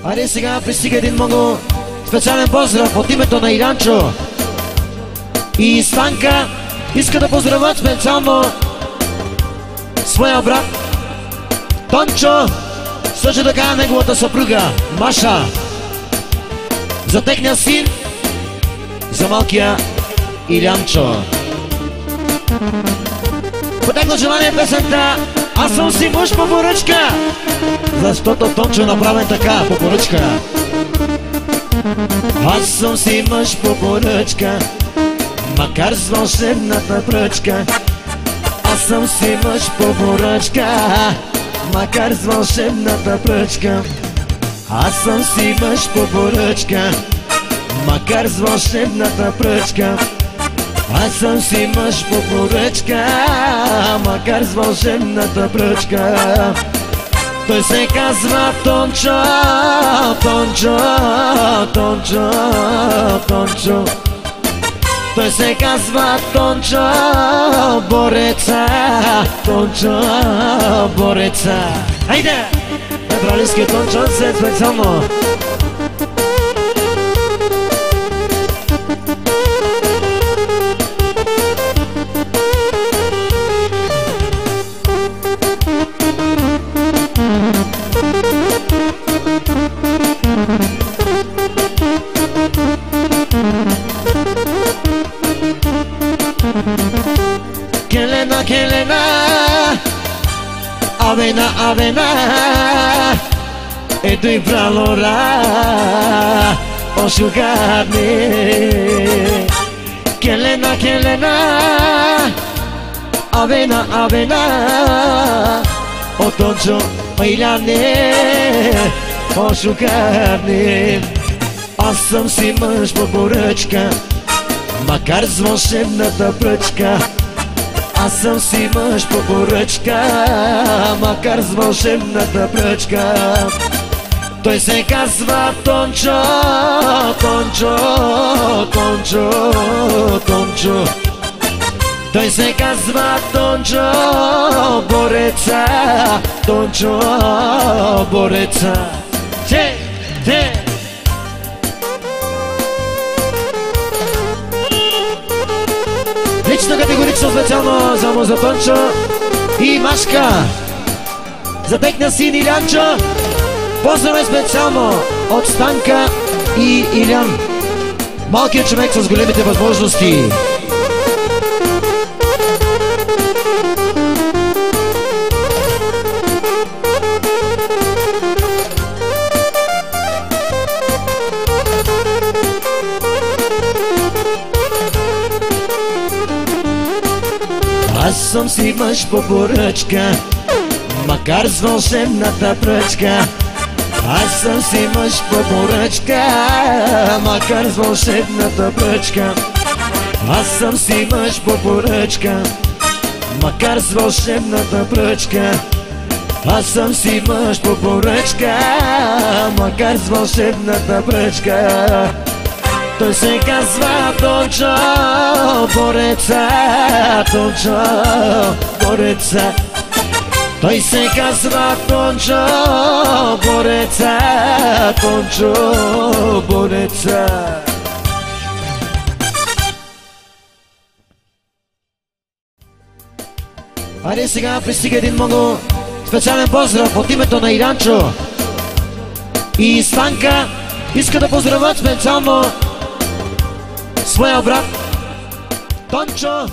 Айде сега пристига един много специален поздрав от името на Иранчо и Станка. Иска да поздравят специално своя брат Тончо, също така неговата съпруга Маша, за техния син, за малкия Илянчо. По тяхно желание песента "Аз съм си мъж по поръчка", защото Тончо е направен така, по поръчка. Аз съм си мъж по поръчка, макар с вълшебната пръчка. Аз съм си мъж по поръчка, макар с вълшебната пръчка. Аз съм си мъж по поръчка, макар с вълшебната пръчка. Аз съм си мъж по поръчка, макар с вълшебната пръчка. Той се казва Тончо, Тончо, Тончо, Тончо. Той се казва Тончо, бореца, Тончо, бореца. Хайде! Най-правилският Тончо се специално. Келена, келena, avena, avena, e tu impralora, osciugarmi. Kelena, kelena, avena, avena, o Тончо, Иляне, osciugarmi. Аз съм си мъж по поръчка, макар с вълшебната пръчка. Аз съм си мъж по поръчка, макар с вълшебната пръчка. Той се казва Тончо, Тончо, Тончо, Тончо. Той се казва Тончо, бореца, Тончо, бореца. Че, че. Лично категорично специално само за Тончо и Машка, за техния син Илянчо. Поздраве специално от Станка и Илян, малкият човек с големите възможности. Аз съм си мъж по поръчка, макар с вълшебната пръчка. Аз съм си мъж по поръчка, макар с вълшебната пръчка. Аз съм си мъж по поръчка, макар с вълшебната пръчка. Аз съм си мъж по поръчка, макар с вълшебната пръчка. Той се казва Тончо, бореца, Тончо, бореца. Той се казва Тончо, бореца, Тончо, бореца. Айде сега пристига един много специален поздрав от името на Иранчо и Станка. Иска да поздравят специално своя брат Тончо.